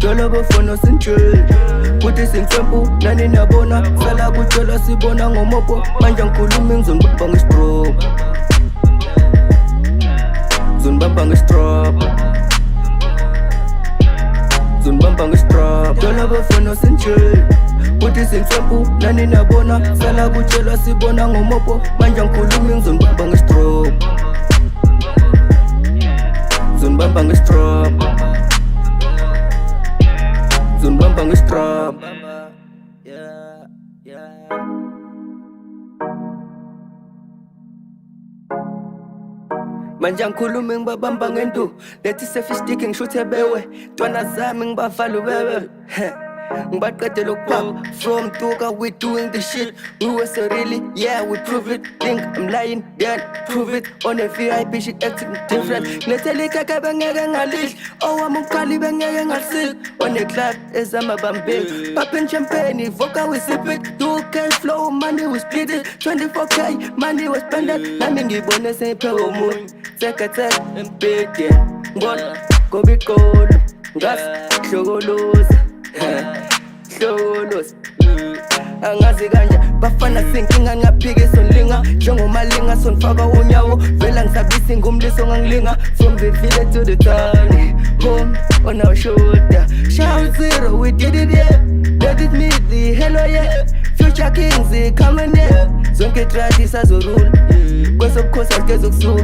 Dola bafana sinjeli kuthi sinsempu nani nabona sala kutshela sibona ngomopo manje ngikhuluma ngizonibamba ngestrop zonibamba ngestrop zonibamba ngestrop Dola bafana sinjeli kuthi sinsempu nani nabona sala kutshela sibona ngomopo manje ngikhuluma ngizonibamba ngestrop zonibamba ngestrop zonibamba ngestrop manje ngikhuluma ngibabamba ngento lethi sophisticated ngishuthe bewe ntwana zami ngibavala ubebe ngibaqedela ukuphapha from Tuka we doing the shit we were so really yeah we prove it think I'm lying then prove it on a VIP shit acting different ngilethela ikhekhe bengeke ngalidla owami uqali bengeke ngasika on a club ezamabambeli popping champagne vodka we sip it do cash flow money we split it 24k money we spend it nami ngibone sengiphewe umunye sekathe empedeni ngibona kobikolo ngasi hlokoloza hlokoloza angazi kanje bafana sinkinga ngaphike sonlinga njengomalinga sonifaka unyawo vela ngisabisi ngumliso ngangilinga from the village to the town home on our shoulder shout zero we did it yeah that is me the hello yeah future kings coming yeah zonke trash sazorula kwesobukhosi akezokusuka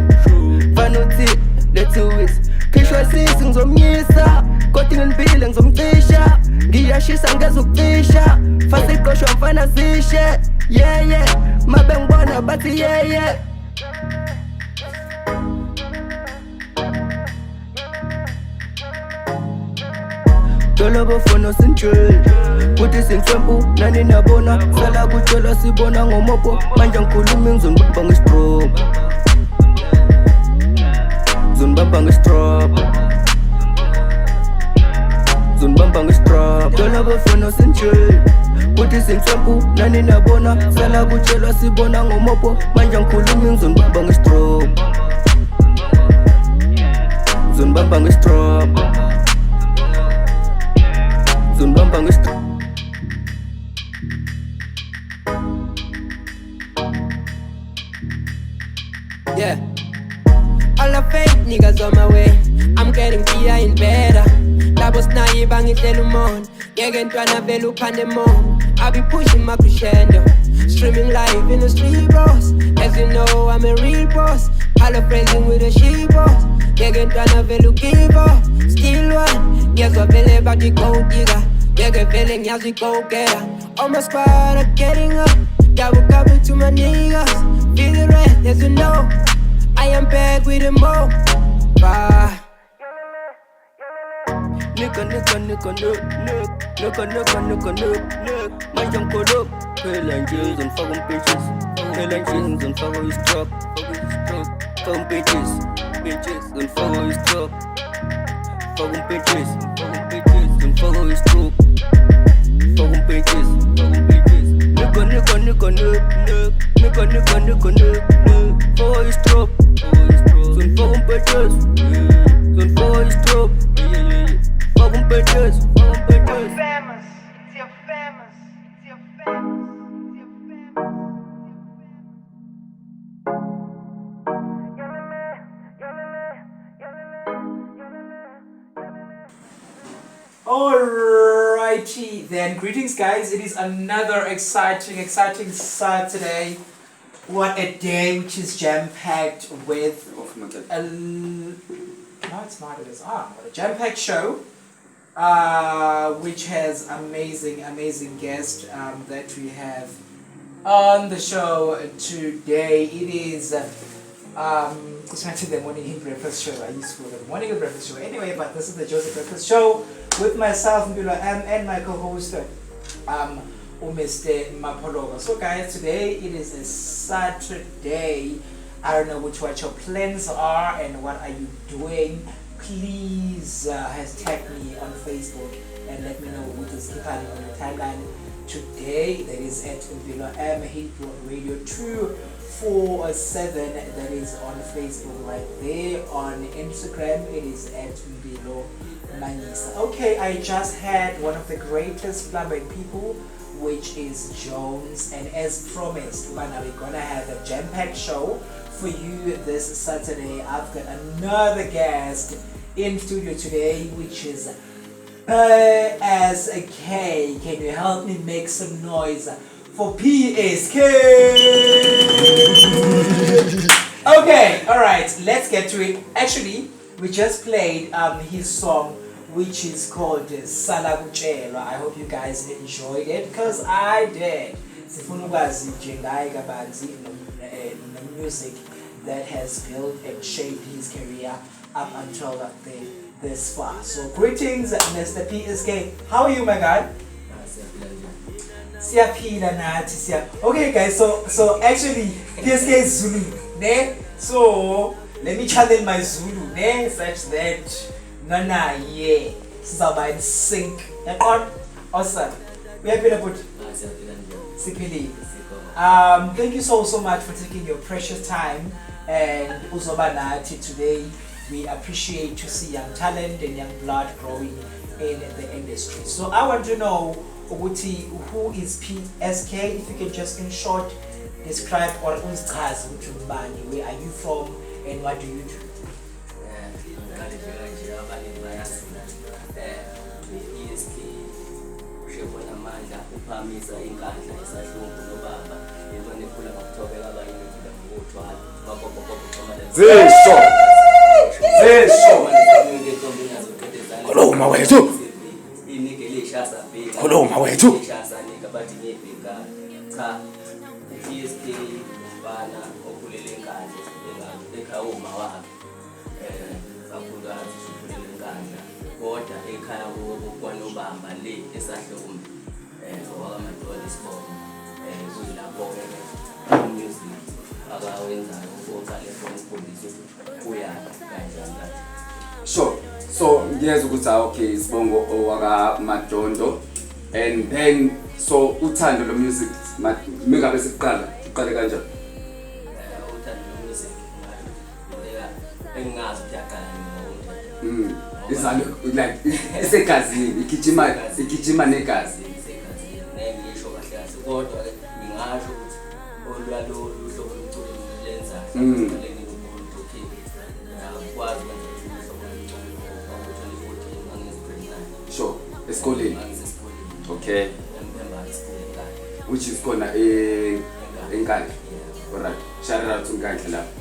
vanothi let's do it phishwa sisi ngizomnyisa kodwa ngempilo ngizomcisha ngiyashisa ngezokucisha fase iqoshwa mfana sishe yeah yeah mabe ngibona bathi yeah yeah Dola bafana sinjeli kuthi sinsempu nani nabona sala kutshela sibona ngomopo manje ngikhuluma ngizonibamba ngestrop zonibamba ngestrop zonibamba ngestrop Dola bafana sinjeli kuthi sinsempu nani nabona sala kutshela sibona ngomopo manje ngikhuluma ngizonibamba ngestrop zonibamba ngestrop zonibamba ngestrop yeah all the fake niggas on my way I'm getting behind better labo snayi bangihlela umona ngeke ntwana vele uphande mom I be pushing my crescendo streaming live in the street boss as you know I'm a real boss paraphrasing with a she boss ngeke ntwana vele ugive up still one ngezwa vele bathi gold digger ngeke vele ngiyazi go getter all my squad are getting up gobble to my niggas feel the red as you know I am back with the mo bye Nigga manje ngikolo phela nje ngizonifaka umpetshisi phela nje ngizonifaka istrop faka umpetshisi ngizonifaka istrop faka umpetshisi ngizonifaka istrop faka umpetshisi nigga for istrop ngizonifaka umpetshisi ngizonifaka istrop faka umpetshisi famous, it's your famous, it's your famous, it's your famous. Alrighty then, greetings guys. It is another exciting Saturday. What a day, which is jam-packed with no, it's not. It is on. What a jam-packed show, which has amazing guests that we have on the show today. It is the morning breakfast show. I used to call it the morning breakfast show. Anyway, but this is the Joseph Breakfast Show with myself, Mpilo M, and my co-host, Mr. Mapologa. So guys, today it is a Saturday. I don't know what your plans are and what are you doing. Please hashtag me on Facebook and let me know what is happening on your timeline today. That is at Mpilo M, Hit Radio 2 47. That is on Facebook right there. On Instagram, it is at Mbilo Manisa. Okay, I just had one of the greatest plumbing people, which is Jones, and as promised, man, we're gonna have a jam-packed show for you this Saturday. I've got another guest in studio today, which is PSK. Can you help me make some noise for PSK? Okay, all right, let's get to it. Actually, we just played his song, which is called Sala Kuchelwa. I hope you guys enjoyed it, because I did. Sifuna ukwazi nje ngaye kabanzi music that has built and shaped his career up until this far. So greetings, Mr. PSK. How are you, my guy? Siyaphila nathi. Okay, guys. So actually, PSK is Zulu, ne? So let me channel my Zulu, ne? Such that yeah, sizawuba in sync. Yaqona? Awesome. Uyaphila futhi? Siphilile. Thank you so much for taking your precious time and uzoba nathi today. We appreciate to see young talent and young blood growing in the industry. So I want to know, Uguti, who is PSK? If you can just in short describe or unchaze ukuthi ubani, where are you from and what do you do? Khuluma wethu. Khuluma wethu. Cha, PSK bana okhulele enkandla ekhaya uma wakhe kakhulukazi ukhulele enkandla kodwa ekhaya kwanobamba le esahlombe wakamaDoli Sibongo kuyilapho-ke music akawenzayo uqale from ukufundisa uyaphi kanjani. Sure. So ngiyeza ukuthi okay Sibongo owakaMadondo, and then so uthando lo music mingabe siqale kanjani? Uthando lo music engazi uyaqala Isalo like isegazini igijima negazi. Ngisho kahle kahle kodwa ngingasho ukuthi olwalolu hlobo lomculo lenza kwazi Sure. Esikoleni. Okay. Which is gonna enkandla. Alright. Shout out to Nkandla lapho.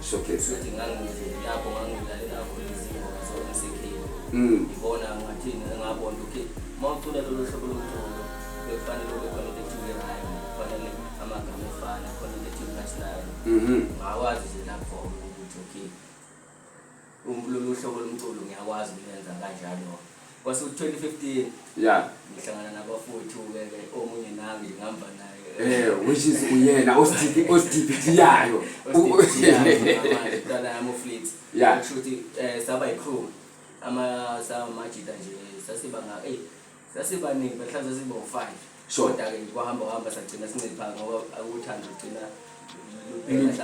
Showcase. Lapho ngangilalela izimo zoMCK. Ngibona ngathini ngabona ukuthi mawucula lolu hlobo lomculo kufanele ube khona into hayo, kufanele amagama efana, khona into national. Ngakwazi nje lapho ukuthi okay. Lolu hlobo lomculo ngiyakwazi ukwenza kanjalo. Kwase 2015 ngihlangana nabafowethu-ke omunye nami ngihamba naye which is uyena osdipitiyayo dala yami ufleet kushuthi saba yi-crew samajida nje sasibaningi behlanza siba u-5 kodwa-ke kwahamba sagcina singephanga ngoba akuthanda ugcina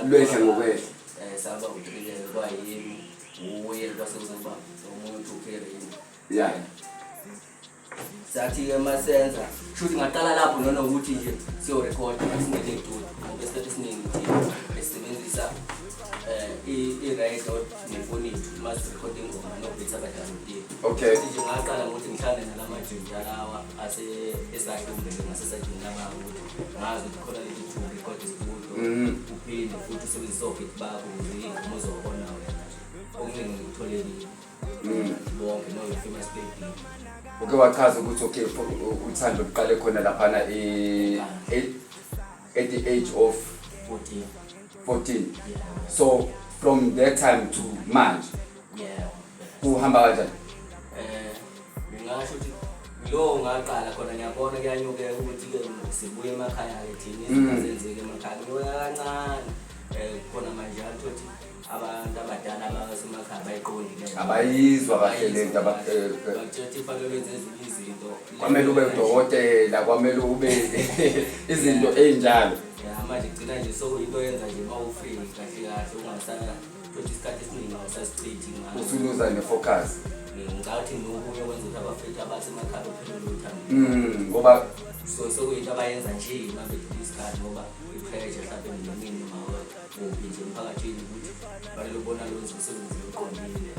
lwehla ngokwehla saba u-3 kwayimi uye kwase kuzoba umuntu ukhereni sathi-ke masenza shuthi ngaqala lapho nanokuthi nje siyorekhoda singele studio ngoba isikhathi esiningi esisebenzisa i-radio nefoni yethu masirekhoda ingoma nokubetha abadala. Okay. Nje ngaqala ngokuthi ngihlangane nalamajuja lawa esahlumbe ngasesajini labawo ukuthi ngazi ukuthi khona leli thuba record studio uphinde futhi usebenzise o-beat bakho ukuze ingoma uzokhona wena okuningi ngikutholeni bonke no-famous lady. Uke wachaza ukuthi okay uthando luqale khona laphana at the age of 14. So from that time to manje uhamba kanjani? Ngingasho ukuthi lo ngaqala khona ngiyabona kuyanyuke ukuthi ke sibuye emakhaya ke thina izenzeke emakhaya ngoya kancane khona manje athi abantu abadala abasemakhaya bayiqondi leyo abayizwa kahle lento bakuthi fanele wenze ezinye izinto kwamele ube udokotela kwamele ube izinto ey'njalo manje gcina nje sokuyinto yenza nje uma ufika kahle kahle ungasana futhi isikhathi esiningi awusasichithi ngayo usuluza ne-focus ngicathi nokunye kwenza ukuthi abafethu abasemakhaya uphelele uthando ngoba sokuyinto abayenza nje mabedlula isikhathi ngoba i-pressure mhlawumbe nemini noma kuphi nje emphakathini ukuthi fanele ubona lo msebenzi oqondile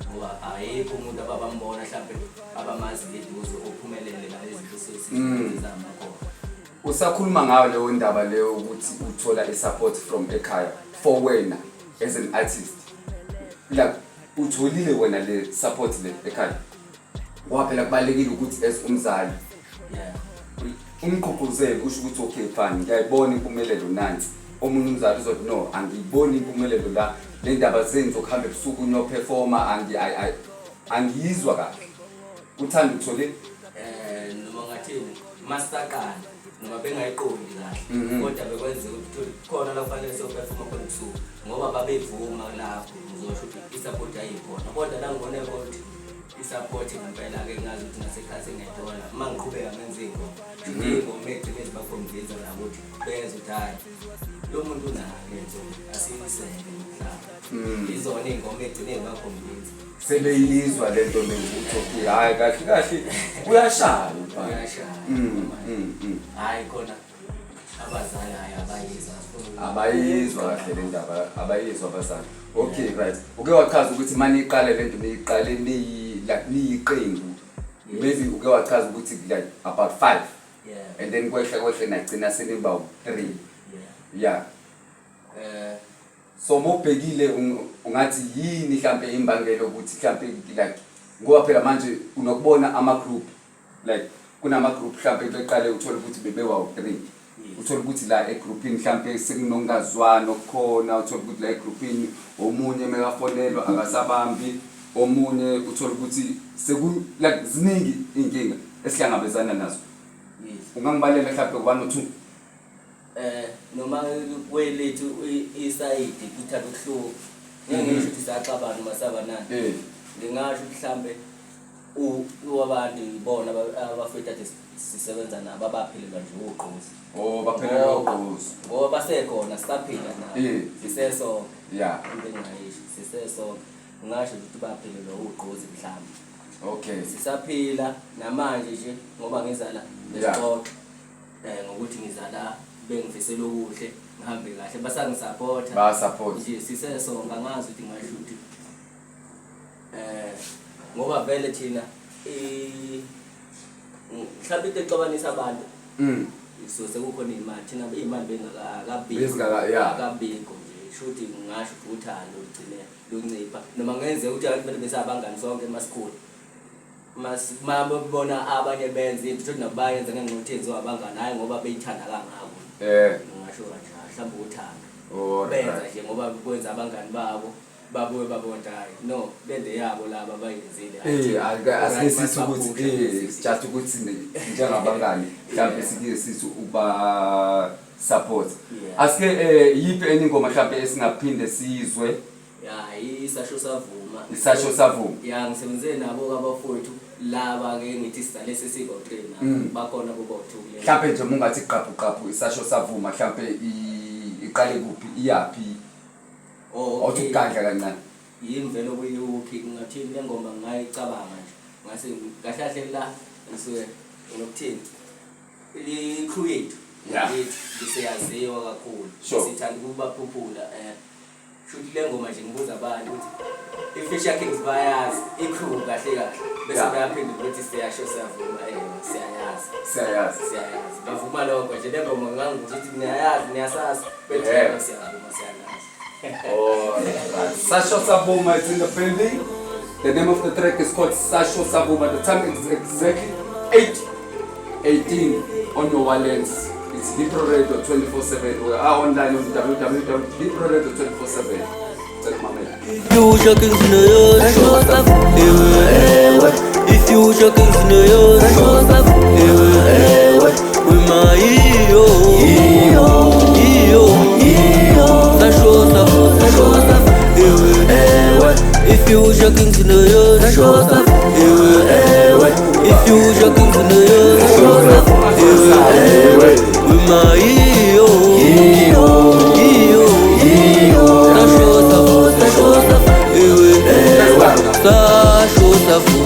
ngoba ayikho umuntu ababambona mhlawumbe abamazi eduze ophumelele ngalezi zinto sesizama khona. Usakhuluma ngayo leyo ndaba leyo ukuthi uthola i-support from ekhaya for wena as an artist. Like utholile wena le support le ekhaya. Ngoba phela kubalekile ukuthi as umzali umqhuquzeli usho ukuthi okay fine ngiyayibona impumelelo nansi. Omunye umzali uzothi no angiyiboni impumelelo la le ndaba zenzo kuhambe ebusuku nyo performer angiyizwa kahle. Uthanda uthole noma ngathini masakana noma bengayiqondi kahle kodwa bekwenze ukuthi khona la kufanele soperforma khona ebusuku ngoba babevuma lapho ngizosho ukuthi isupport ayikhona kodwa la ngibone ukuthi isupport ngempela ke ngazi ukuthi ngasekhaya ngiyayithola uma ngiqhubeka ngenze ingoma egcine bakhombiza la ukuthi benze ukuthi hayi lo muntu unayo asiyiseke mhlawumbe izona ingoma egcine bakhombiza sebeyizwa lento ukuthi hayi kahle kahle uyashaya hayi khona abazali abayizwa kahle le ndaba abayizwa abazali. Okay right, uke wachaza ukuthi manje iqale lento niyiqale niyiqembu maybe uke wachaza ukuthi like about 5 and then kwehle nagcina seniba 3 yeah so mobhekile ungathi yini mhlambe imbangelo ukuthi mhlambe like ngoba phela manje unokubona ama group like kunama group mhlambe beqale uthola ukuthi bebewa 3 uthola ukuthi la egroupini mhlambe sekunongazwana okukhona uthola ukuthi la egroupini omunye mekafonelwa akasabambi omunye uthola ukuthi seku like ziningi inkinga esihlangabezana nazo ungangibalela mhlambe 1 or 2 noma kwelethu isayidi ithatha ukuhluka ngisho ukuthi saxabana masabanani ngingasho mhlambe uwabantu ibona abafethu athi sisebenza nabo abaphelelwa nje uqozi baphelelwa uqozi ngoba basekhona sisaphila nabo siseso into engayisho siseso ngisho ukuthi baphelelwa uqozi mhlambe okay sisaphila namanje nje ngoba ngizala nesixoxo ngokuthi ngizala bengifisela okuhle ngihambe kahle basangisupporta ba-support nje sisesonga ngazi ukuthi ngashuthi ngoba vele thina mhlawumbe into exabanisa abantu so sekukhona imali thina imali bengakabikho nje shuthi ngisho uthando ugcine luncipha noma ngenze ukuthi abantu besabangani sonke emasikole masibona abanye benze into ukuthi nabayenza ngengqothezi wabangani hayi ngoba beyithanda kangako ngisho kanjalo mhlawumbe uthando benza nje ngoba kwenza abangani babo babuye babona hayi no lento yabo laba abayenzile asike sithi ukuthi just ukuthi njengabangani mhlawumbe sike sithi uba support asike yipi enye ingoma mhlawumbe esingaphinde sizwe isasho savuma ngisebenze nabo abafowethu laba ke ngithi sidale sesiba u3 bakhona kuba u2 mhlawumbe nje mungathi qaphu isasho savuma mhlawumbe iqale kuphi iyaphi awuthukadla kancane yimvelo kuyuphi ngathini le ngoma ngayicabanga nje ngase kahlahle la ngisuke ngokuthini i-crew yethu siyaziwa kakhulu sithanda ukuba popular shuthi le ngoma nje ngibuza abantu ukuthi i-Fisher Kings bayazi i-crew kahle bese bayaphinda ukuthi siyasho savuma siyayazi bavuma lokho nje le ngoma ngangibuza ukuthi niyasazi bethe siyavuma siyayazi. Sasho Savuma is in the building. The name of the track is called Sasho Savuma. The time is exactly 8:18 on your wallets. It's Hipro Radio 24/7. We are online on www.hiproradio247. Tell my man. If you joking in the yard, if you joking in the yard, with my ego. If you jogging to the yo, the shows up. If you jogging to the yo, the shows up. With my yo, the shows up, the shows up.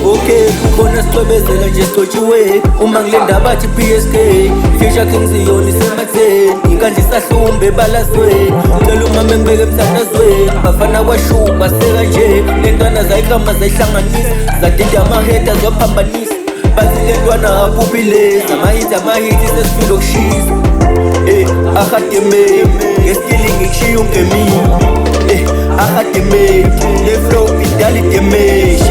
Okay, khona sicwebezela nje sicotshiwe uma ngilenda bathi PSK Fisher Kings iyona isematheni inkanje isahlumbe ebalazweni cela umama engibeke emthandazweni bafana kwashuma seka nje lentwana zayiklama zayihlanganisa zadida amaheda zophambanisa bathi lentwana apupileza amahiti sesifile okushisa ahademe ngesitili ngikushiya ungemini ahademe le-flow idala idemeshi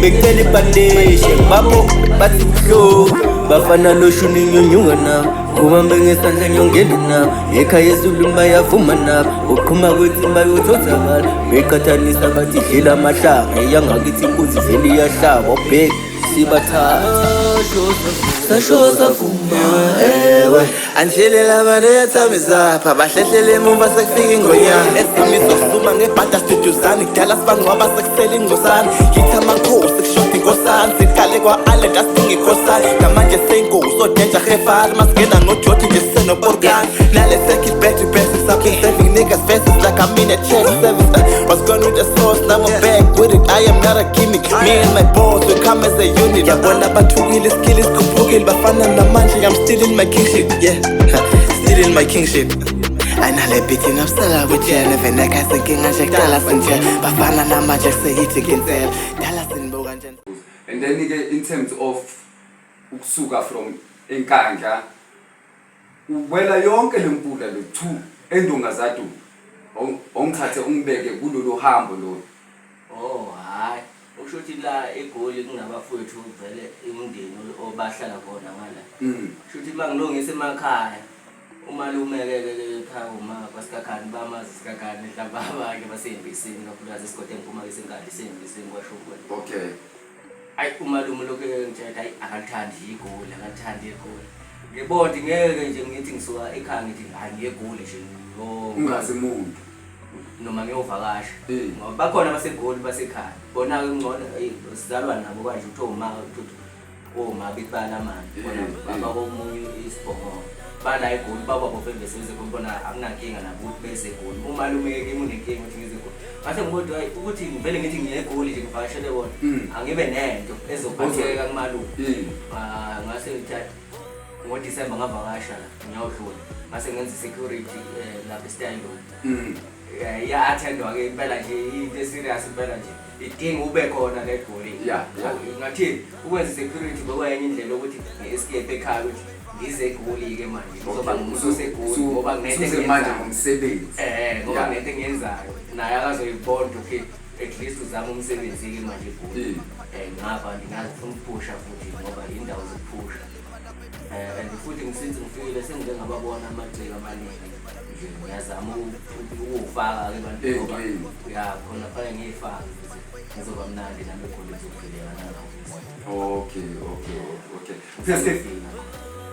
bekutela ibandeshe babo bathi kuhlobo bafana loshuni nyonyunga nabo ubambe ngesandla nyongena nabo ekhaya ezulu bayavuma nabo uqhuma kwetsimba yothozakala beqathanisa bathi dlela amahlanga eyangakithi inkunzi vele iyahlaba obheka sibathatha sashosa vuma andlelela abantu eyathamizapha bahlehlele emumva sekufika ingonyana esimiso kusuma ngebhada studuzane kudala sibangcwaba sekusela ingcosana yithi amakhosi kushoda inkosana siqale kwa-alent asidinga ikhosana ngamanje seyinkosi odenja hefali masingena nojoti nje sisenoporkani nalesekil battery basics I've been saving niggas faces like I'm in a check service what's going with the sauce now I'm back with it I am not a gimmick me and my boss we come as a unit yabona bathukile skill isikhuphukile bafana namanje I'm still in my king shit yeah still in my king shit anale beating absala kujena vena kasenkinga nje kudala sinje bafana namanje seyithi nginsela dala sinbuka nje and then ke in terms of ukusuka from enkandla uwela yonke lempula lo 2 endongazadu ongithathe ungibeke kulolu hambo lo hayi ushuthi la eGoli kunabafowethu vele imndeni obahlala khona ngala ushuthi mangilongisa emakhaya umalume ke ekhaya uma kwaSikakhani bamazi Sikakhani mhlawumbe abanye basembisini kakhulukazi isigodi engiphuma isenkadi sembisini kwasho ukuthi okay ayi umalume lokho ngithetha ayi akathandi iGoli akathandi iGoli ngibona ngeke nje ngithi ngisuka ekhaya ngithi hayi ngiyeGoli nje ungazi umuntu noma ngiyovakasha ngoba bakhona abaseGoli basekhaya bona ke ngcono sizalwa nabo kanje uthoma oma bikbala manje bona baba komunye isibongo bala eGoli baba bofembe sebenze kubona akunankinga nabo ukuthi bese eGoli umalume ke unenkinga ukuthi ngize eGoli mase ngibodwa ukuthi ngivele ngithi ngiye eGoli nje ngivakashele bona angibe nento ezophatheka kumalume ngase ngithatha ngoDisemba ngavakasha ngiyawudlula mase ngenza security lapha eStandard ya athendwa ke impela nje into serious impela nje idinga ube khona le eGoli ngathi ukwenza security bekwayenye indlela ukuthi ngi-escape ekhaya ukuthi ngize eGoli ke manje ngoba ngususe eGoli ngoba nginethe manje ngomsebenzi ngoba nginethe ngiyenzayo naye akazoyibona ukuthi at least uzama umsebenzi ke manje eGoli ngapha ngingafuna ukuphusha futhi ngoba indawo zokuphusha and futhi ngisince ngifikile sengike ngababona amagceke amaningi nje ngiyazama ukufaka ke bantu ngoba ya khona phela ngiyifaka ngizoba mnandi nami eGoli ngizophilela nalo okay PSK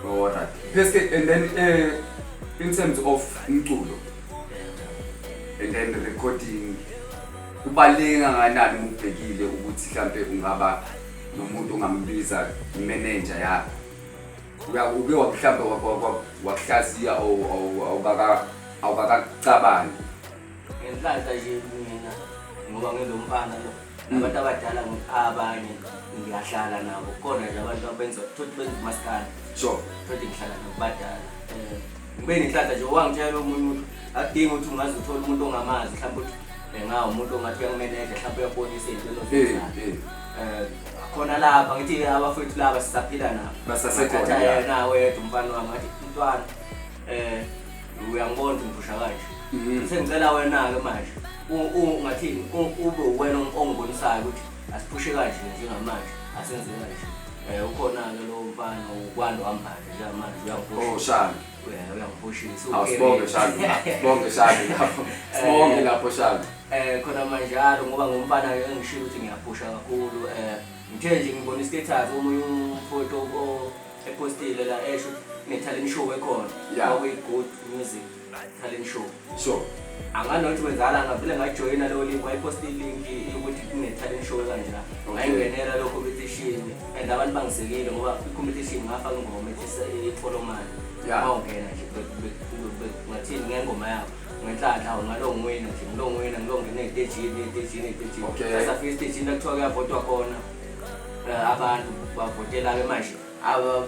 alright PSK and then in terms of umculo and then recording kubaleka kangakanani ubhekile ukuthi mhlambe ungaba nomuntu ongambiza manager yakho uke wakuhlambe wakuhlaziya awukacabani ngenhlanhla nje mina ngoba ngilomfana lo abantu abadala abanye ngiyahlala nabo khona nje abantu abenza thothi benza maskani thothi ngihlala nabo badala ngibe nenhlanhla nje wangitshela umuntu adinga ukuthi ungaze uthola umuntu ongamazi mhlawumbe ukuthi ngawo umuntu ongathi uyangimeneja mhlawumbe uyabonisa izinto ezozayo khona lapha ngithi abafowethu laba sisaphila nabo basasekhona yena wedwa umfana wami ngathi mntwana uyangibona ngipusha kanje sengicela wena ke manje ungathini ube wena ongibonisayo ukuthi asiphushe kanje njengamanje asenze kanje ukhona ke lo mfana ukwando wambhatha njengamanje uyangiphusha shana uyangiphushisa sibonge shana lapho sibonge lapho shana khona manjalo ngoba ngumfana engishilo ukuthi ngiyaphusha kakhulu nje ngibona istatus omunye umfoto epostile la esho ne talent show ekhona yeah. Good music talent show sure anganothi wenzala ngavele ngajoyina leyo link wayiposta ilink yokuthi kune-talent show kanjalo ngayingenela lo competition and abantu bangisekile ngoba i-competition ngafaka ingoma ethi i-follow mani awungena nje ngathini ngengoma yakho ngenhlanhla ngalongwena nje ngilongena ey'tejini sasafika esitejini kuthiwa kuyavotwa khona abantu bavotela-ke manje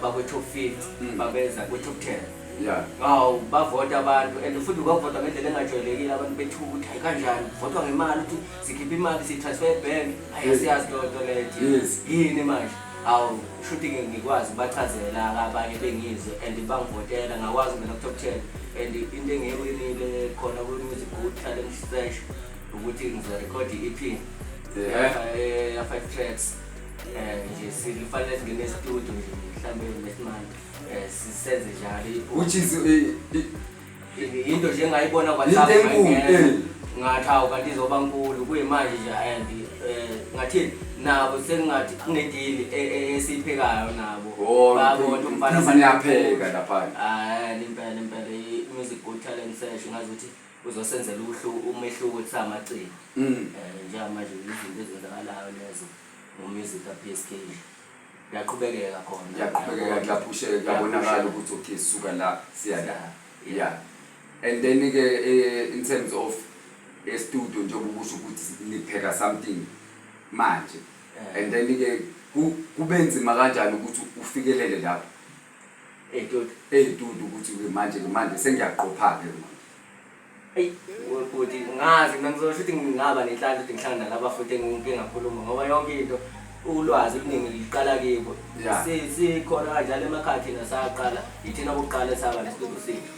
bakwe-top 50 babeza kwe-top 10 hawu bavota abantu and futhi kwavotwa ngendlela engajwayelekile abantu bethuka ukuthi hayi kanjani votwa ngemali ukuthi sikhiphe imali siyi-transfer ebhenki hayi asiyazi lonto leyo yini manje hawu shuthi ngikwazi bachazela abanye bengizwe and bangivotela ngakwazi ukungena ku-top 10 and into engiyewinile khona kwi-music good talent search ukuthi ngizorekhodi i-EP ya 5 tracks nje sifanele singene estudio nje mhlambe next month sisenze njalo which is into nje engayibona kwaLapha ngathi hawu kanti izoba nkulu kuyimanje nje and ngathi nabo sengathi kunedili esiphekayo nabo babona umfana siyapheka lapha impela i-music good talent search ngazuthi uzosenzela umehluko kusamacini njengamanje izinto ezenzakalayo lezo ngomusic ka-PSK yaqhubekeka khona yapusheka yabonakala ukuthi okay suka la siya la and then ke in terms of studio njengoba usho ukuthi nipheka something manje and then ke kubenzima kanjani ukuthi ufikelele lapho ey'tudu ukuthi manje sengiyaqopha ke ukuthi ngazi mina ngizosho ukuthi ngingaba nenhlanhla ukuthi ngihlangana nabafuthi engingakhuluma ngoba yonke into ulwazi oluningi liqala kibo sikhona kanjalo emakhaya thina saqala yithina bokuqala saba nestudio sethu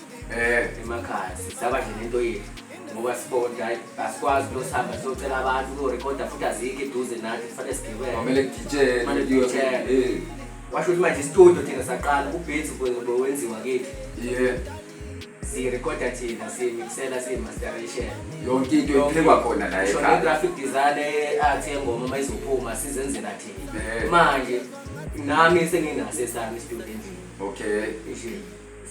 emakhaya sisaba nje nento yethu ngoba sibona asikwazi losihamba siyocela abantu ukuyorekhoda futhi azikho eduze nathi kufanele sigibele kumele kugijele washo ukuthi manje istudio thina saqala ubeats wenziwa kithi sirekhoda thina simixela simasteration yonke into iphekwa khona la ekhaya graphic design athi engoma mayizophuma sizenzela thina manje nami senginaso esami istudio endlini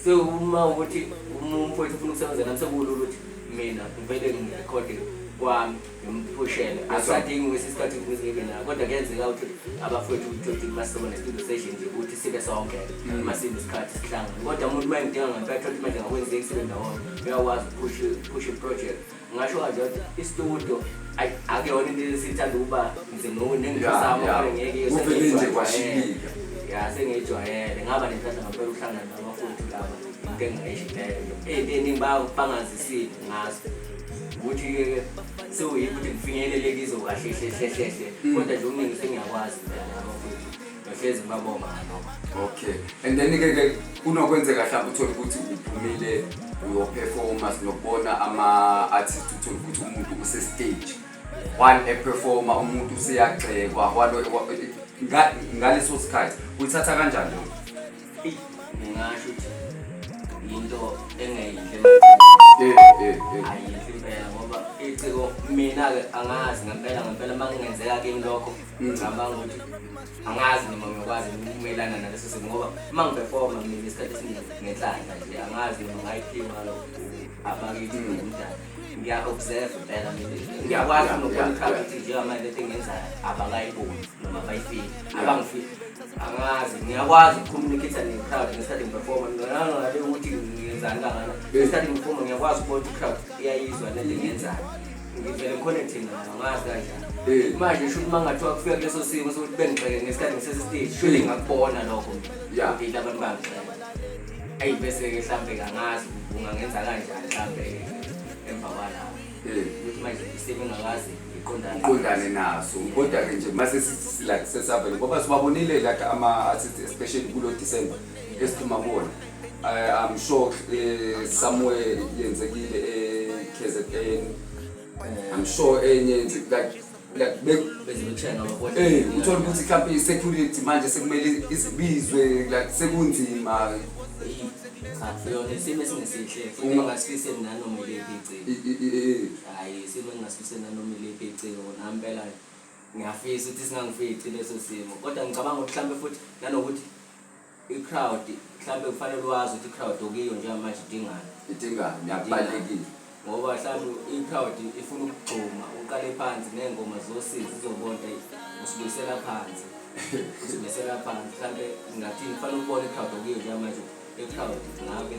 so uma ukuthi umuntu ufuna ukusebenzela nami sekulula ukuthi mina ngivele ngirekhode kwami ngimpushele asadingi ngesikhathi ngizibe na kodwa kuyenzeka ukuthi abafowethu ukuthi masibona nestudio session nje ukuthi sibe sonke masibe isikhathi sihlangana kodwa umuntu mayengidinga ngempela ukuthi manje ngakwenzeki sibe ndawonye uyakwazi push project ngasho kanje ukuthi istudio akuyona into esithanda ukuba ngize nengizama kodwa ngeke uvele nje kwashilika sengijwayele ngaba nenhlanhla ngempela ukuhlangana nabafowethu laba into engayishileyo eningi bangazisiphi ngazo ukuthi sewuyikho ukuthi ngifinyelele kizo kahle kodwa nje omningi sengiyakwazi hlezi ngibabonga okay and then ke kunokwenzeka mhlawumbe uthole ukuthi uphumile uyo-performance nokubona ama-artist uthole ukuthi umuntu use-stage one eperforma umuntu useyagxekwa ngaleso sikhathi uyithatha kanjani lo ngingasho ukuthi into engeyinhle ayinhle impela ngoba iciko mina-ke angazi ngempela mangingenzeka kimi lokho ngicabanga ukuthi angazi noma ngiyokwazi ukumelana naleso simo ngoba uma ngiperforma nginika isikhathi esiningi ngenhlanhla nje angazi noma ngayiphiwa abakithi ngomdala ngiya-observe impela mina ngiyakwazi nokubona ikhaya ukuthi njengamanje lento engenzayo abakayiboni noma abayifiki abangifiki angazi ngiyakwazi ukucommunicate ne-crowd ngesikhathi ngiperforma ngale ukuthi ngiyenzani kangana ngesikhathi ngiperforma ngiyakwazi ukubona i-crowd iyayizwa lento engiyenzayo ngivele ngi-connecte nayo angazi kanjani manje shuthi uma ngathiwa kufika kuleso simo sokuthi bengigxeke ngesikhathi ngisesestage shuthi ngakubona lokho ukuthi abantu bangigxeka eyi bese-ke mhlawumbe kangazi ungangenza kanjani mhlawumbe emva kwalapho ukuthi manje isimo engakazi iqondane naso kodwa-ke nje mase like sesavele ngoba sibabonile like ama-artists especially kulo December esiphuma kuwona I'm sure somewhere yenzekile e-KZN I'm sure enye uthole ukuthi mhlawumbe i-security manje sekumele izibizwe like sekunzima yona isimo esingesihle futhi engasifise nanoma iliphi iciko hayi isimo engasifise nanoma iliphi iciko nampela ngiyafisa ukuthi singangifici leso simo kodwa ngicabanga ukuthi mhlawumbe futhi nanokuthi i-crowd mhlawumbe kufanele wazi ukuthi i-crowd okuyo njengamanje idingani yabalulekile ngoba mhlawumbe i-crowd ifuna ukugxuma uqale phansi ney'ngoma zosizi izobona usibuyisela phansi mhlawumbe ngathini kufanele ukubona i-crowd okuyo njengamanje i-crowd ngabe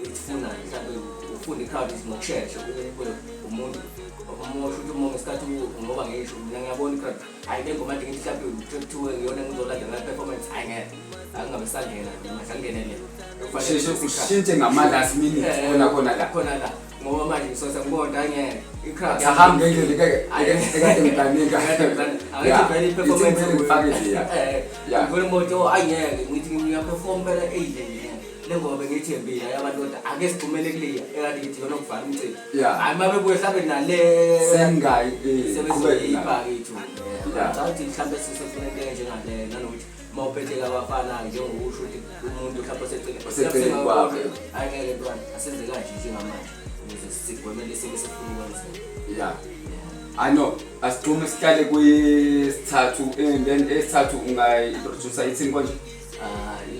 ifuna mhlawumbe ufunda i-crowd ngokushesha umuntu umusho ukuthi uma ngesikhathi ngoba ngisho mina ngiyabona i-crowd hayi le ngoma ngithi mhlawumbe u-22 ngiyona ngizolandela performance hayi ngeke akungabe sangena manje angenele ushintshe ngama-last minute khona la ngoba manje ngisosa ngibona angeke i-crowd ahambe ngendlela ekade ngiplanika vele i-performance ngifuna umuntu angeke ngithi ngiyaperform phela le ngoba bengithembile abantu ake siphumele kuliya ekade ngithi yona ukuvala umthetho hayi uma bebuye mhlawumbe nale sebezoyipa kithu ngathi mhlawumbe sisefuna into enjengale nanokuthi uma uphetheka abafana njengokusho ukuthi umuntu mhlawumbe oseceleni kwakhe angeke ntwana asenze kanje njengamanje ukuze sigwemele sike sifuna ukwenzeka I know asixhume sihlale kwesithathu and then esithathu ungayi-introduce ithini konje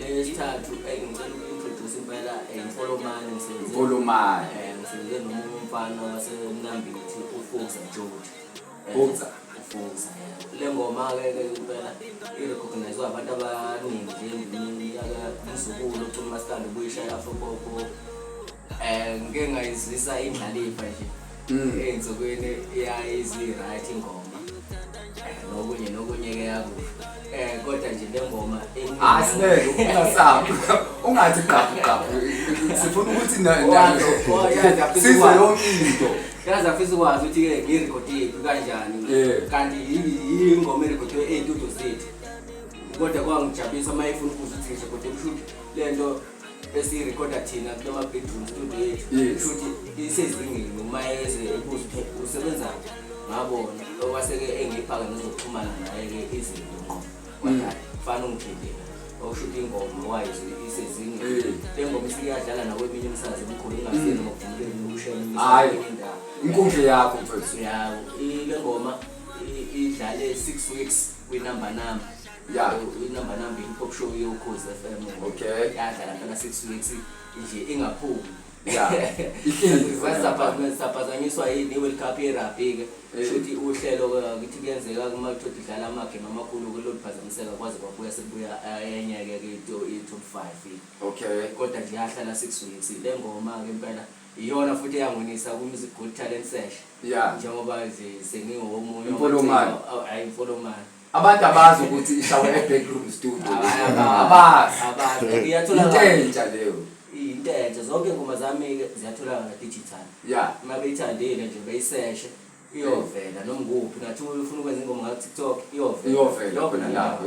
lesithathu engicela uku-introduce impela Mfolomane Mfolomane ngisebenze nomunye umfana wasenambithi uFuza George uFuza le ngoma-ke impela i-recognizwe abantu abaningi njengeminyaka umzukulu uCuma Maskandi ubuyishaya Afropopo ngike ngayizwisa indlalifa nje ey'nsukwini yayizi-right ingoma nokunye-ke yakusho kodwa nje le ngoma asibeke ungasabi ungathi qabhu sifuna ukuthi size yonke into yazi afisa ukwazi ukuthi-ke ngirekhode yephi kanjani kanti ingoma erekhodwe ey'ntudo zethu kodwa kwangijabulisa uma ifuna ukuze ukuthi ngirekhode kushuthi le nto esiyirekhoda thina kulama bedroom studio yethu kushuthi isezingeni uma eze ebuza usebenzani ngabona okwaseke engiphaka nezokuxhumana naye-ke izinto kodwa kufana ungithindela okushuthi ingoma wayizo isezingeni le ngoma isikuyadlala nakweminye umsazi emkhulu ingasiyena ngokuvumeleni ukushela indaba inkundla yakho mfethu le ngoma idlale 6 weeks kwinamba inamba i-pop show yoKhozi FM yadlala phela 6 weeks nje ingaphumi saphazanyiswa yini i-World Cup ye-rugby-ke shuthi uhlelo kithi kuyenzeka kuma kuthiwa idlala amagame amakhulu kuloluphazamiseka kwaze kwabuya sekubuya enye-ke i-top 5 kodwa nje yahlala 6 weeks le ngoma-ke impela iyona futhi eyangonisa ku-Music Good Talent Sesh njengoba nje sengingomunye Mfolomane abantu abazi ukuthi ishawe e-backroom studio abazi intentsha leyo intentsha zonke ingoma zami-ke ziyatholakala digital uma beyithandile nje beyiseshe iyovela noma nguphi nathi ufuna ukwenza ingoma ngaku-TikTok iyovela khona lapho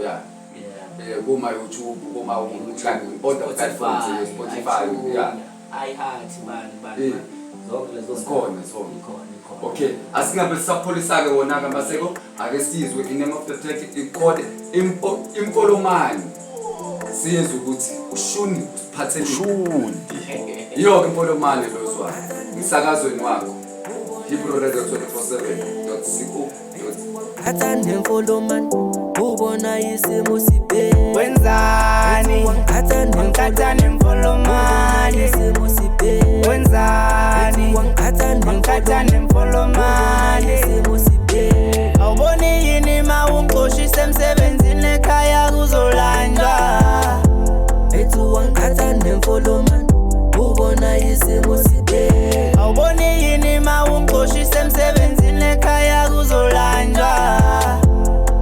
kuma-YouTube kuma-Spotify iHeart bani zonke lezo zikhona okay asingabe sisapholisa-ke wona-ke Maseko ake sizwe i-name of the track ikhode Imfolomane sizwe ukuthi ushuni usiphathele iyo-ke Imfolomane lo zwayo emsakazweni wakho Hebrew Radio 24/7.co. Athande Mfolomane ubona isimo sibe wenzani wangikhathane Mfolomane isimo sibe wenzani wangikhathane Mfolomane isimo sibe awuboni yini mawungixoshise emsebenzini ekhaya kuzolanjwa ethi wangikhathane Mfolomane ubona isimo sibe awuboni yini mawungixoshise emsebenzini ekhaya kuzolanjwa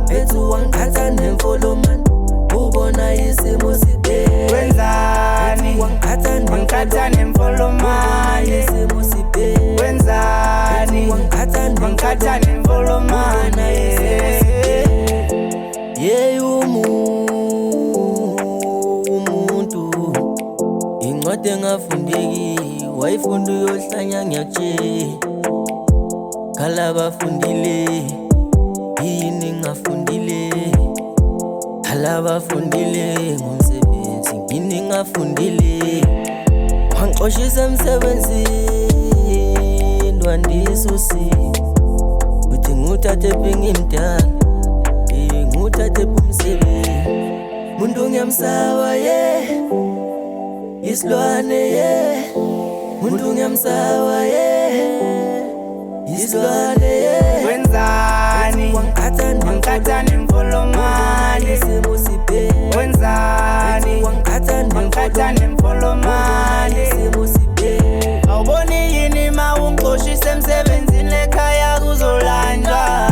ethi wangikhathane Mfolomane ubona isimo sibe wenzani wangikhathane Mfolomane isimo sibe wenzani wangikhathane Mfolomane umuntu incwadi engafundeki wayifunda uyohlanya ngiyakutshela khala bafundile yini ngafundile khala bafundile ngomsebenzi yini ngafundile wangixoshisa emsebenzini wandisusi uthi nguthathe bengimdala nguthathe umsebenzi muntu ngiyamsaba isilwane muntu ngiyamsaba isilwane Wenzani Wangikhatha nemfolomane Wenzani Wangikhatha nemfolomane Awuboni yini ma ungixoshisa emsebenzini ekhaya kuzolanjwa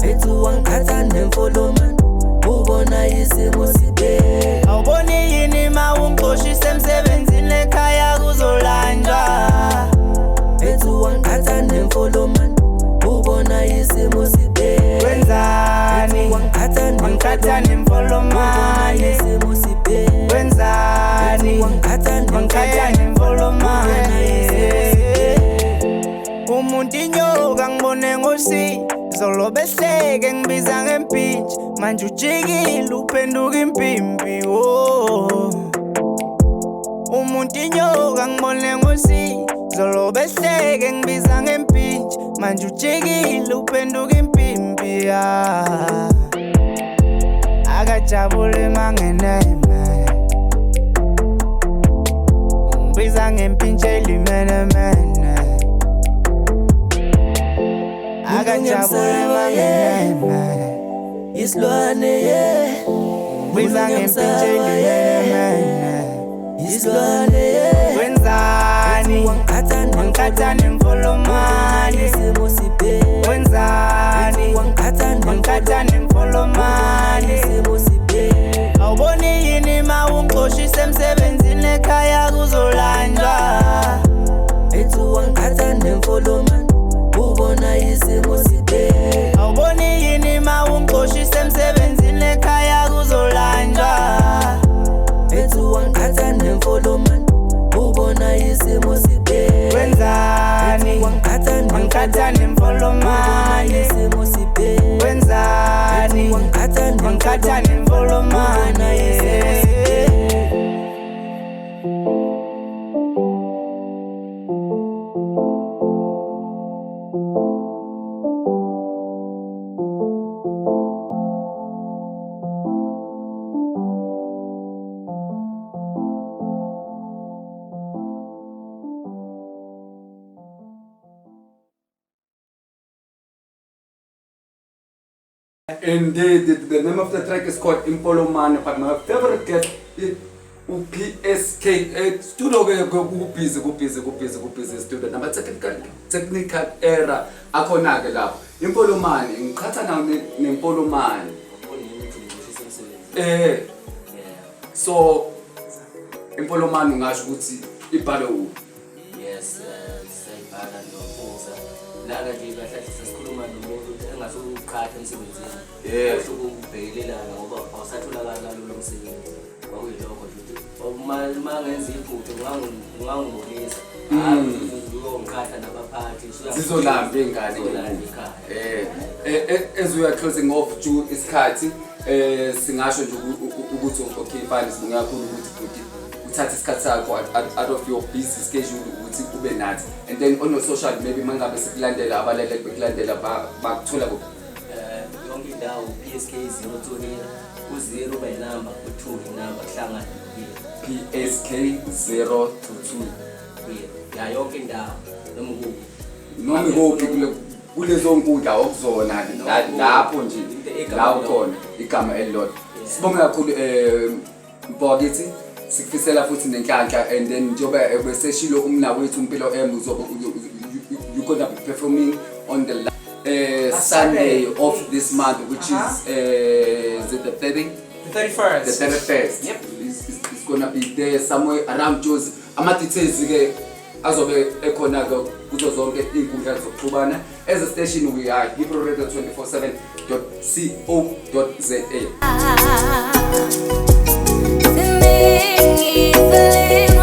ethi wangikhatha nemfolomane ubona isimo sibe Awuboni yini ma ungixoshisa emsebenzini ekhaya kuzolanjwa ethi wangikhatha nemfolomane ubona isimo sibe Wenzani Wangikhatha nemfolomane isimo sibe Wenzani Wangikhatha nemfolomane Umuntu inyoka ngibone ngosi Zolo behleke ngibiza ngempintshi Manje ujikile uphenduka impimpi Umuntu inyoka ngibone ngosi Zolo behleke ngibiza ngempintshi Manje ujikile uphenduka impimpi Akajabule mangeneme Ngibiza ngempintshi elimenemene Akajabule mangeneme isilwane Ngibiza ngempintshi elimenemene isilwane Wenzani Wangikhatha nemfolomane isimo sibe Wenzani Wangikhatha nemfolomane isimo sibe Awuboni yini ma ungixoshisa emsebenzini ekhaya kuzolanjwa ethi wangikhatha nemfolomane ubona isimo sibe Awuboni yini ma ungixoshisa emsebenzini ekhaya kuzolanjwa ethi wangikhatha nemfolomane ubona isimo sibe Wenzani Wangikhatha nemfolomane isimo sibe Wenzani Wangikhatha nemfolomane And the name of the track is called Impolomane, but my favorite guest is PSK. Studio busy studio. Number technical error. Akonake lapho. Impolomane, ngikhatha nawo nempolomane. So Impolomane ngasho ukuthi ibhalo uphi? Yes, sayibhala nobuza la nje kahle sesikhuluma nomuntu engasuqhatha emsebenzini kusho ukubhekelelana ngoba awusatholakala kalula umsebenzi kwakuyilokho nje uma ngenza iphutho ngangibonisa ngiyongikhatha nabaphathi zizolamba ingane as we are closing off to isikhathi singasho nje ukuthi okay fine sibonga kakhulu ukuthi uthatha isikhathi sakho out of your busy schedule ukuthi ube nathi and then on your social maybe mangabe sikulandela abalaleli bekulandela bakuthola kuphi yonke indawo PSK 020 ku0 by number ku2 number kuhlangana PSK 022 ya yonke indawo noma kuphi kulezo nkundla okuzona lapho nje la ukhona igama elilodwa sibonga kakhulu Mpokithi sikufisela futhi nenhlanhla and then njoba beseshilo umnawethu umpilo you gonna be performing on the Sunday of this month which is it the 30th? The 31st. The 31st. Yep. It's gonna be there somewhere around Jozi. Ama details ke azobe ekhona ke kuzo zonke inkundla zokuxhumana. As a station we are hiproradio247.co.za.